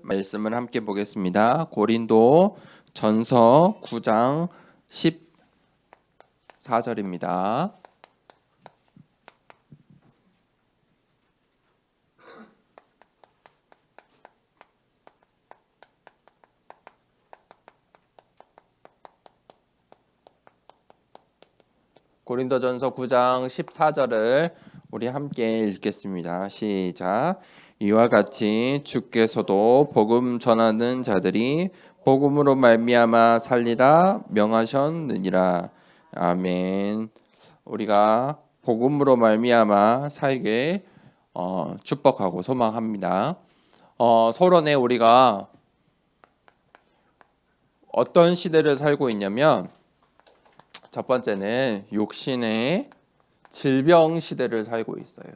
말씀을 함께 보겠습니다. 고린도 전서 9장 14절입니다. 고린도전서 9장 14절을 우리 함께 읽겠습니다. 시작. 이와 같이 주께서도 복음 전하는 자들이 복음으로 말미암아 살리라 명하셨느니라. 아멘. 우리가 복음으로 말미암아 살게 축복하고 소망합니다. 서론에 우리가 어떤 시대를 살고 있냐면, 첫 번째는 육신의 질병 시대를 살고 있어요.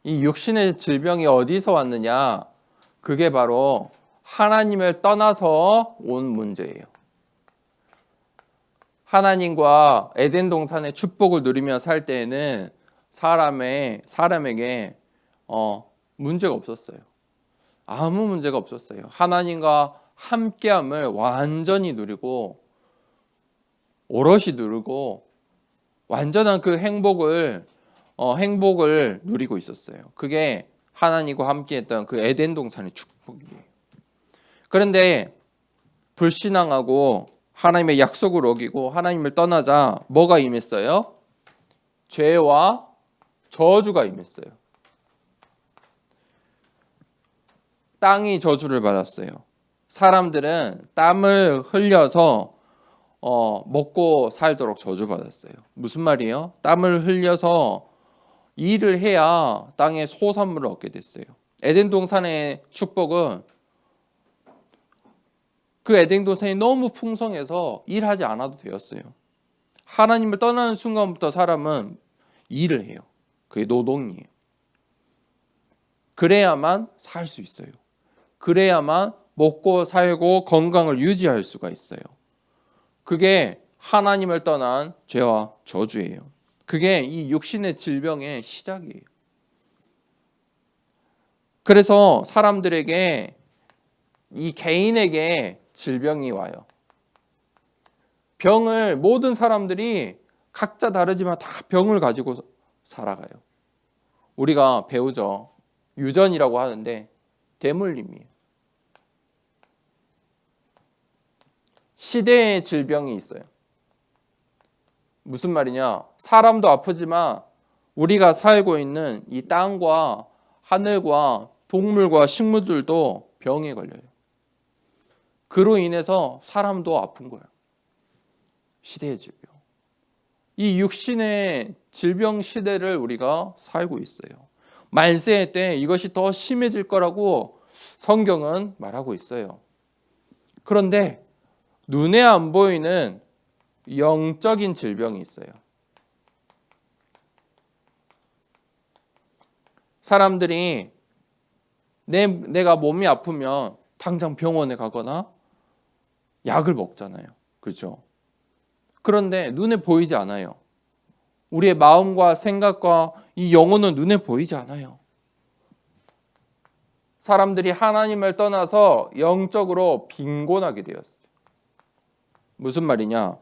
이 육신의 질병이 어디서 왔느냐? 그게 바로 하나님을 떠나서 온 문제예요. 하나님과 에덴 동산의 축복을 누리며 살 때에는 사람에게 문제가 없었어요. 아무 문제가 없었어요. 하나님과 함께함을 완전히 누리고 오롯이 누리고 완전한 그 행복을 누리고 있었어요. 그게 하나님과 함께했던 그 에덴 동산의 축복이에요. 그런데 불신앙하고 하나님의 약속을 어기고 하나님을 떠나자 뭐가 임했어요? 죄와 저주가 임했어요. 땅이 저주를 받았어요. 사람들은 땀을 흘려서 먹고 살도록 저주받았어요. 무슨 말이에요? 땀을 흘려서 일을 해야 땅에 소산물을 얻게 됐어요. 에덴 동산의 축복은 그 에덴 동산이 너무 풍성해서 일하지 않아도 되었어요. 하나님을 떠나는 순간부터 사람은 일을 해요. 그게 노동이에요. 그래야만 살 수 있어요. 그래야만 먹고 살고 건강을 유지할 수가 있어요. 그게 하나님을 떠난 죄와 저주예요. 그게 이 육신의 질병의 시작이에요. 그래서 사람들에게, 이 개인에게 질병이 와요. 병을 모든 사람들이 각자 다르지만 다 병을 가지고 살아가요. 우리가 배우죠. 유전이라고 하는데 대물림이에요. 시대의 질병이 있어요. 무슨 말이냐? 사람도 아프지만 우리가 살고 있는 이 땅과 하늘과 동물과 식물들도 병에 걸려요. 그로 인해서 사람도 아픈 거예요. 시대의 질병. 이 육신의 질병 시대를 우리가 살고 있어요. 말세 때 이것이 더 심해질 거라고 성경은 말하고 있어요. 그런데 눈에 안 보이는 영적인 질병이 있어요. 사람들이 내가 몸이 아프면 당장 병원에 가거나 약을 먹잖아요. 그렇죠? 그런데 눈에 보이지 않아요. 우리의 마음과 생각과 이 영혼은 눈에 보이지 않아요. 사람들이 하나님을 떠나서 영적으로 빈곤하게 되었어요. 무슨 말이냐?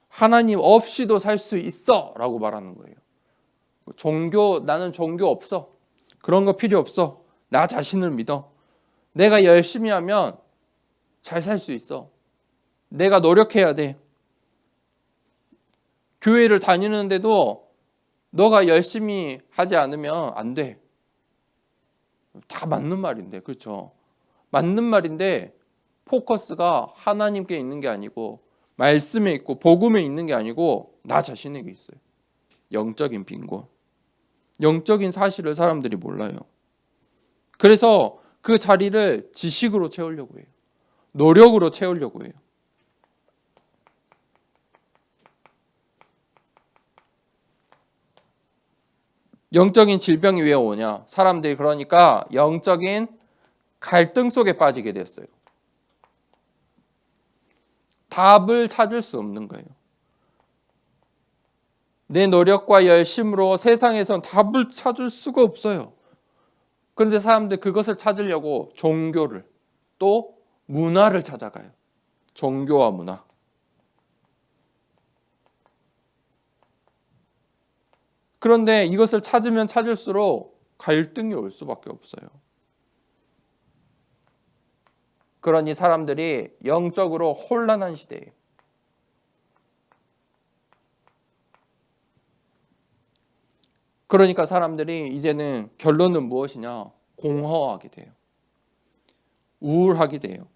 하나님 없이도 살 수 있어 라고 말하는 거예요. 나는 종교 없어. 그런 거 필요 없어. 나 자신을 믿어. 내가 열심히 하면 잘 살 수 있어. 내가 노력해야 돼. 교회를 다니는데도 너가 열심히 하지 않으면 안 돼. 다 맞는 말인데, 그렇죠? 맞는 말인데 포커스가 하나님께 있는 게 아니고 말씀에 있고 복음에 있는 게 아니고 나 자신에게 있어요. 영적인 빈곤. 영적인 사실을 사람들이 몰라요. 그래서 그 자리를 지식으로 채우려고 해요. 노력으로 채우려고 해요. 영적인 질병이 왜 오냐? 사람들이 그러니까 영적인 갈등 속에 빠지게 됐어요. 답을 찾을 수 없는 거예요. 내 노력과 열심으로 세상에선 답을 찾을 수가 없어요. 그런데 사람들 그것을 찾으려고 종교를 또 문화를 찾아가요. 종교와 문화. 그런데 이것을 찾으면 찾을수록 갈등이 올 수밖에 없어요. 그러니 사람들이 영적으로 혼란한 시대예요. 그러니까 사람들이 이제는 결론은 무엇이냐? 공허하게 돼요. 우울하게 돼요.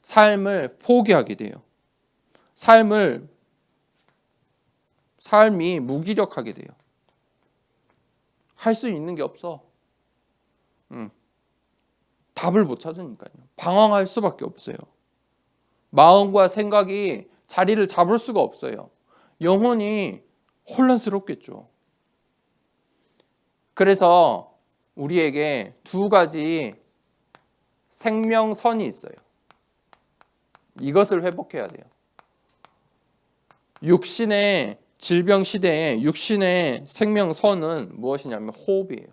삶을 포기하게 돼요. 삶이 무기력하게 돼요. 할 수 있는 게 없어. 답을 못 찾으니까요. 방황할 수밖에 없어요. 마음과 생각이 자리를 잡을 수가 없어요. 영혼이 혼란스럽겠죠. 그래서 우리에게 두 가지 생명선이 있어요. 이것을 회복해야 돼요. 육신의 질병 시대에 육신의 생명선은 무엇이냐면 호흡이에요.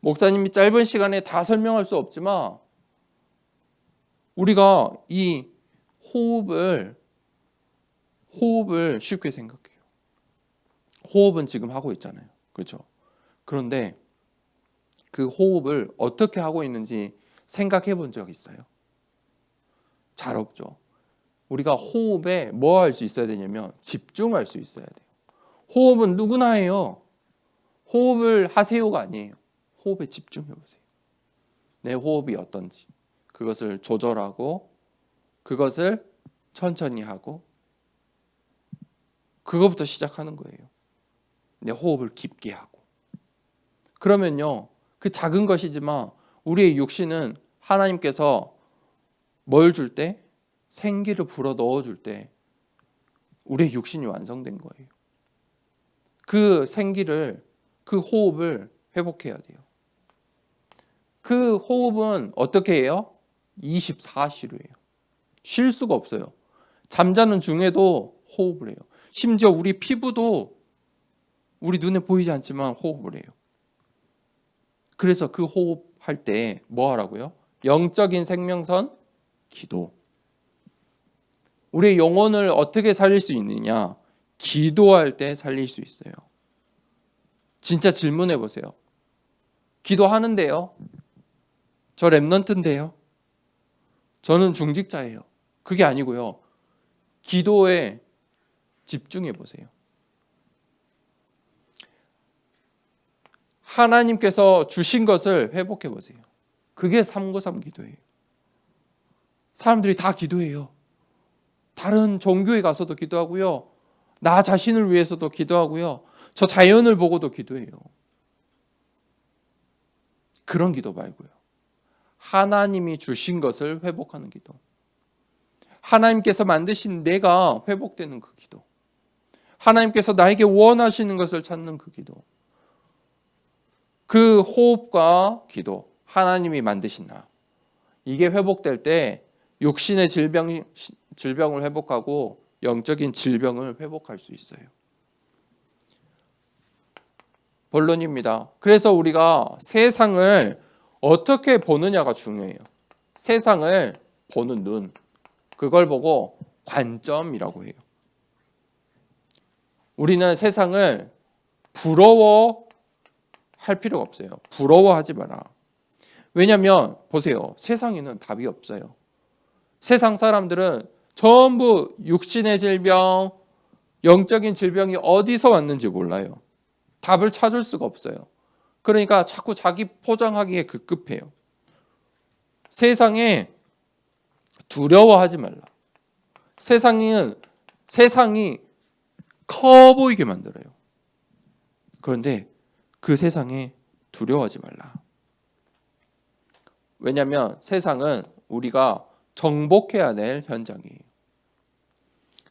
목사님이 짧은 시간에 다 설명할 수 없지만 우리가 이 호흡을 쉽게 생각해요. 호흡은 지금 하고 있잖아요. 그렇죠? 그런데 그 호흡을 어떻게 하고 있는지 생각해 본 적 있어요? 잘 없죠. 우리가 호흡에 뭐 할 수 있어야 되냐면 집중할 수 있어야 돼요. 호흡은 누구나 해요. 호흡을 하세요가 아니에요. 호흡에 집중해 보세요. 내 호흡이 어떤지 그것을 조절하고 그것을 천천히 하고 그것부터 시작하는 거예요. 내 호흡을 깊게 하고 그러면요 그 작은 것이지만 우리의 육신은 하나님께서 뭘 줄 때? 생기를 불어 넣어줄 때 우리의 육신이 완성된 거예요. 그 생기를 그 호흡을 회복해야 돼요. 그 호흡은 어떻게 해요? 24시로 해요. 쉴 수가 없어요. 잠자는 중에도 호흡을 해요. 심지어 우리 피부도 우리 눈에 보이지 않지만 호흡을 해요. 그래서 그 호흡할 때 뭐 하라고요? 영적인 생명선, 기도. 우리의 영혼을 어떻게 살릴 수 있느냐? 기도할 때 살릴 수 있어요. 진짜 질문해 보세요. 기도하는데요? 저 랩런트인데요? 저는 중직자예요. 그게 아니고요. 기도에 집중해 보세요. 하나님께서 주신 것을 회복해 보세요. 그게 393 기도예요. 사람들이 다 기도해요. 다른 종교에 가서도 기도하고요. 나 자신을 위해서도 기도하고요. 저 자연을 보고도 기도해요. 그런 기도 말고요. 하나님이 주신 것을 회복하는 기도. 하나님께서 만드신 내가 회복되는 그 기도. 하나님께서 나에게 원하시는 것을 찾는 그 기도. 그 호흡과 기도. 하나님이 만드신 나. 이게 회복될 때 육신의 질병을 회복하고 영적인 질병을 회복할 수 있어요. 본론입니다. 그래서 우리가 세상을 어떻게 보느냐가 중요해요. 세상을 보는 눈. 그걸 보고 관점이라고 해요. 우리는 세상을 부러워할 필요가 없어요. 부러워하지 마라. 왜냐하면 보세요. 세상에는 답이 없어요. 세상 사람들은 전부 육신의 질병, 영적인 질병이 어디서 왔는지 몰라요. 답을 찾을 수가 없어요. 그러니까 자꾸 자기 포장하기에 급급해요. 세상에 두려워하지 말라. 세상이 커 보이게 만들어요. 그런데 그 세상에 두려워하지 말라. 왜냐하면 세상은 우리가 정복해야 될 현장이에요.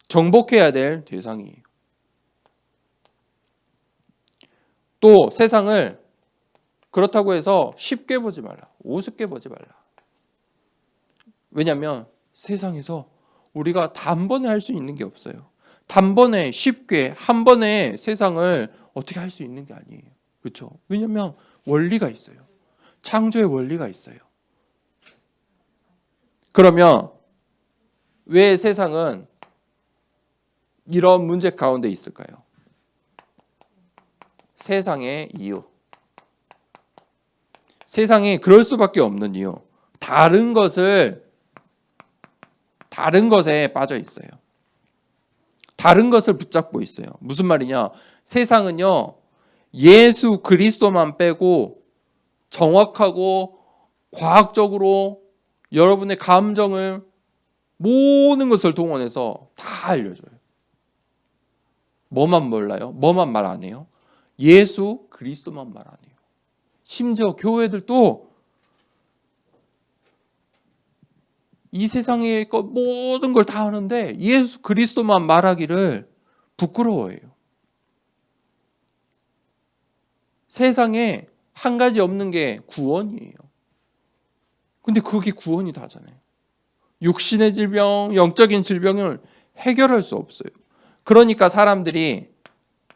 정복해야 될 대상이에요. 또 세상을 그렇다고 해서 쉽게 보지 말라. 우습게 보지 말라. 왜냐하면 세상에서 우리가 단번에 할 수 있는 게 없어요. 단번에 쉽게 한 번에 세상을 어떻게 할 수 있는 게 아니에요. 그렇죠? 왜냐하면 원리가 있어요. 창조의 원리가 있어요. 그러면 왜 세상은 이런 문제 가운데 있을까요? 세상의 이유. 세상이 그럴 수밖에 없는 이유. 다른 것에 빠져 있어요. 다른 것을 붙잡고 있어요. 무슨 말이냐? 세상은요, 예수 그리스도만 빼고 정확하고 과학적으로 여러분의 감정을 모든 것을 동원해서 다 알려줘요. 뭐만 몰라요? 뭐만 말 안 해요? 예수 그리스도만 말 안 해요. 심지어 교회들도 이 세상의 모든 걸 다 하는데 예수 그리스도만 말하기를 부끄러워해요. 세상에 한 가지 없는 게 구원이에요. 근데 그게 구원이 다잖아요. 육신의 질병, 영적인 질병을 해결할 수 없어요. 그러니까 사람들이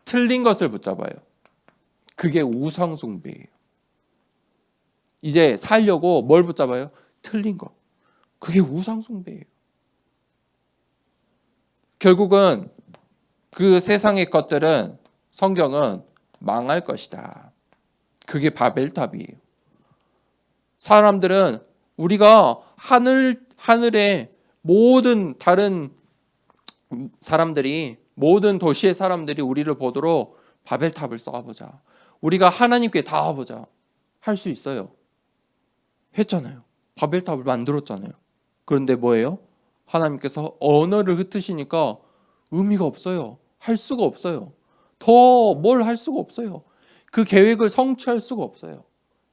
틀린 것을 붙잡아요. 그게 우상숭배예요. 이제 살려고 뭘 붙잡아요? 틀린 거. 그게 우상숭배예요. 결국은 그 세상의 것들은 성경은 망할 것이다. 그게 바벨탑이에요. 사람들은 우리가 하늘의 모든 다른 사람들이, 모든 도시의 사람들이 우리를 보도록 바벨탑을 쌓아보자. 우리가 하나님께 닿아보자. 할 수 있어요. 했잖아요. 바벨탑을 만들었잖아요. 그런데 뭐예요? 하나님께서 언어를 흩으시니까 의미가 없어요. 할 수가 없어요. 더 뭘 할 수가 없어요. 그 계획을 성취할 수가 없어요.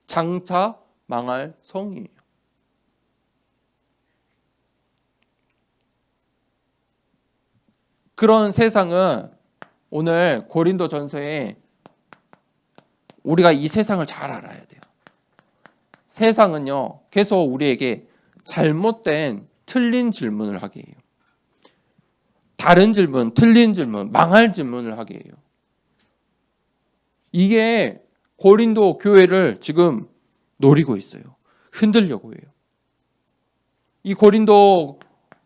장차 망할 성이에요. 그런 세상은 오늘 고린도 전서에 우리가 이 세상을 잘 알아야 돼요. 세상은요, 계속 우리에게 잘못된 틀린 질문을 하게 해요. 다른 질문, 틀린 질문, 망할 질문을 하게 해요. 이게 고린도 교회를 지금 노리고 있어요. 흔들려고 해요. 이 고린도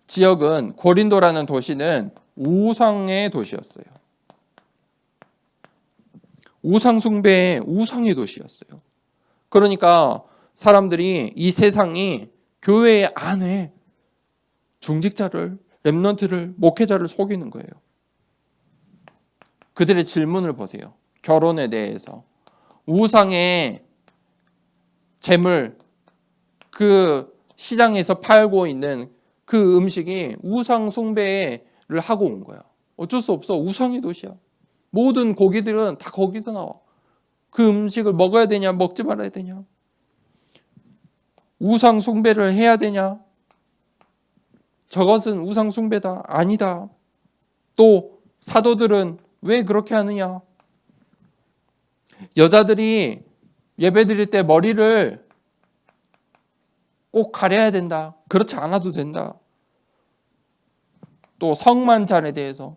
지역은, 고린도라는 도시는 우상의 도시였어요. 우상숭배의 우상의 도시였어요. 그러니까 사람들이 이 세상이 교회 안에 중직자를, 렘넌트를, 목회자를 속이는 거예요. 그들의 질문을 보세요. 결혼에 대해서. 우상의 재물, 그 시장에서 팔고 있는 그 음식이 우상 숭배를 하고 온 거야. 어쩔 수 없어. 우상의 도시야. 모든 고기들은 다 거기서 나와. 그 음식을 먹어야 되냐, 먹지 말아야 되냐? 우상 숭배를 해야 되냐? 저것은 우상 숭배다. 아니다. 또 사도들은 왜 그렇게 하느냐? 여자들이 예배 드릴 때 머리를 꼭 가려야 된다. 그렇지 않아도 된다. 또 성만찬에 대해서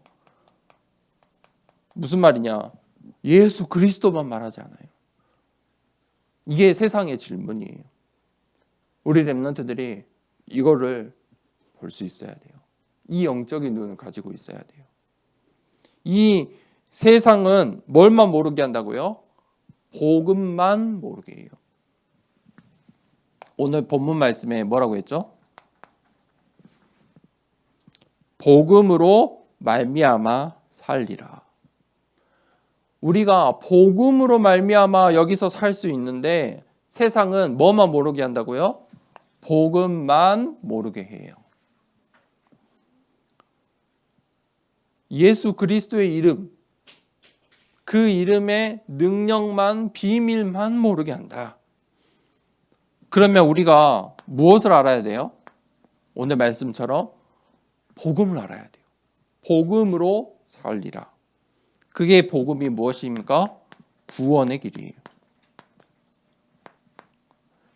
무슨 말이냐? 예수 그리스도만 말하지 않아요. 이게 세상의 질문이에요. 우리 렘넌트들이 이거를 볼 수 있어야 돼요. 이 영적인 눈을 가지고 있어야 돼요. 이 세상은 뭘만 모르게 한다고요? 복음만 모르게 해요. 오늘 본문 말씀에 뭐라고 했죠? 복음으로 말미암아 살리라. 우리가 복음으로 말미암아 여기서 살 수 있는데 세상은 뭐만 모르게 한다고요? 복음만 모르게 해요. 예수 그리스도의 이름, 그 이름의 능력만, 비밀만 모르게 한다. 그러면 우리가 무엇을 알아야 돼요? 오늘 말씀처럼 복음을 알아야 돼요. 복음으로 살리라. 그게 복음이 무엇입니까? 구원의 길이에요.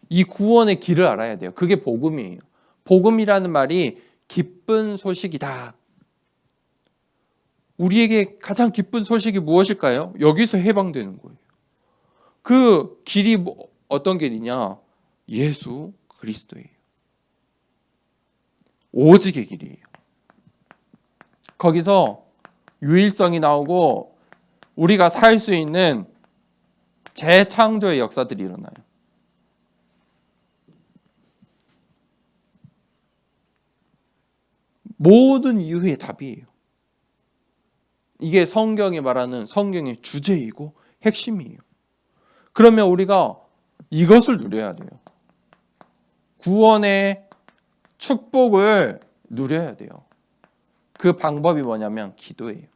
이 구원의 길을 알아야 돼요. 그게 복음이에요. 복음이라는 말이 기쁜 소식이다. 우리에게 가장 기쁜 소식이 무엇일까요? 여기서 해방되는 거예요. 그 길이 어떤 길이냐? 예수 그리스도예요. 오직의 길이에요. 거기서 유일성이 나오고 우리가 살 수 있는 재창조의 역사들이 일어나요. 모든 이유의 답이에요. 이게 성경이 말하는 성경의 주제이고 핵심이에요. 그러면 우리가 이것을 누려야 돼요. 구원의 축복을 누려야 돼요. 그 방법이 뭐냐면 기도예요.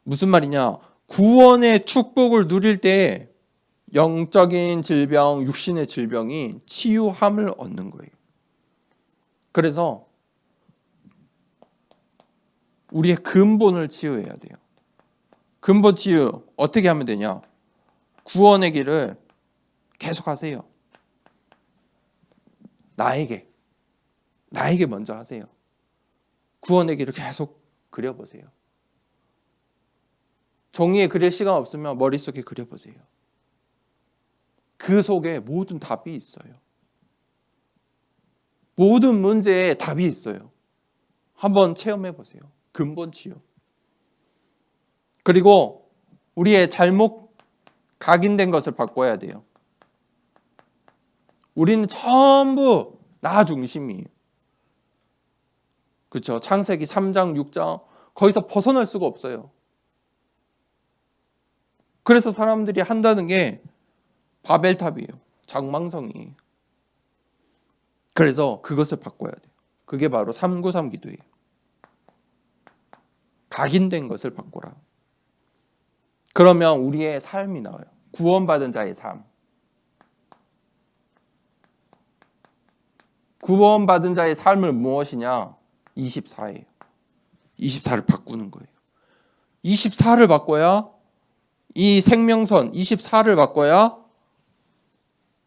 무슨 말이냐? 구원의 축복을 누릴 때 영적인 질병, 육신의 질병이 치유함을 얻는 거예요. 그래서 우리의 근본을 치유해야 돼요. 근본 치유 어떻게 하면 되냐? 구원의 길을 계속 하세요. 나에게 먼저 하세요. 구원의 길을 계속 그려보세요. 종이에 그릴 시간 없으면 머릿속에 그려보세요. 그 속에 모든 답이 있어요. 모든 문제에 답이 있어요. 한번 체험해 보세요. 근본 치유. 그리고 우리의 잘못 각인된 것을 바꿔야 돼요. 우리는 전부 나 중심이에요. 그렇죠? 창세기 3장, 6장 거기서 벗어날 수가 없어요. 그래서 사람들이 한다는 게 바벨탑이에요. 장망성이에요. 그래서 그것을 바꿔야 돼요. 그게 바로 393 기도예요. 각인된 것을 바꿔라. 그러면 우리의 삶이 나와요. 구원받은 자의 삶. 구원받은 자의 삶을 무엇이냐? 24예요. 24를 바꾸는 거예요. 24를 바꿔야 이 생명선 24를 바꿔야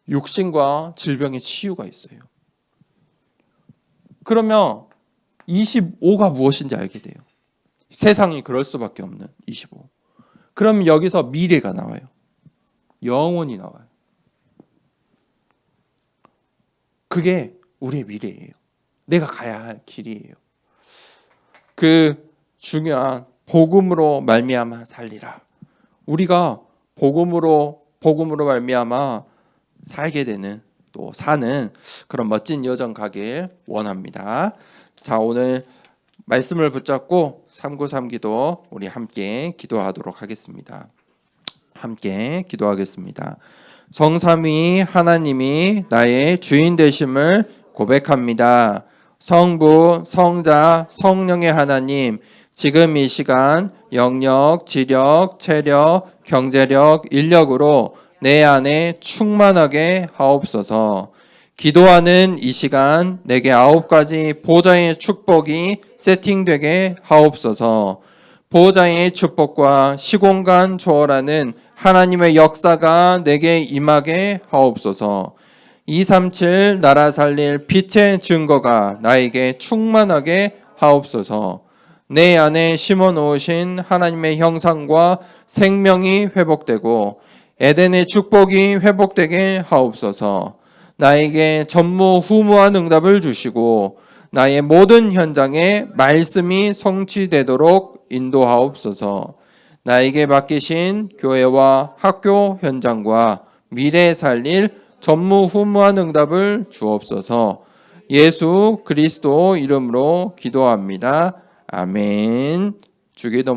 육신과 질병의 치유가 있어요. 그러면 25가 무엇인지 알게 돼요. 세상이 그럴 수밖에 없는 25. 그럼 여기서 미래가 나와요. 영원히 나와요. 그게 우리의 미래예요. 내가 가야 할 길이에요. 그 중요한 복음으로 말미암아 살리라. 우리가 복음으로 말미암아 살게 되는 또 사는 그런 멋진 여정 가길 원합니다. 자, 오늘 말씀을 붙잡고 393 기도 우리 함께 기도하도록 하겠습니다. 함께 기도하겠습니다. 성삼위 하나님이 나의 주인 되심을 고백합니다. 성부, 성자, 성령의 하나님, 지금 이 시간 영력, 지력, 체력, 경제력, 인력으로 내 안에 충만하게 하옵소서. 기도하는 이 시간 내게 9가지 보좌의 축복이 세팅되게 하옵소서. 보좌의 축복과 시공간 초월하는 하나님의 역사가 내게 임하게 하옵소서. 237 나라 살릴 빛의 증거가 나에게 충만하게 하옵소서. 내 안에 심어 놓으신 하나님의 형상과 생명이 회복되고 에덴의 축복이 회복되게 하옵소서. 나에게 전무후무한 응답을 주시고 나의 모든 현장에 말씀이 성취되도록 인도하옵소서. 나에게 맡기신 교회와 학교 현장과 미래에 살릴 전무후무한 응답을 주옵소서. 예수 그리스도 이름으로 기도합니다. 아멘. 주기도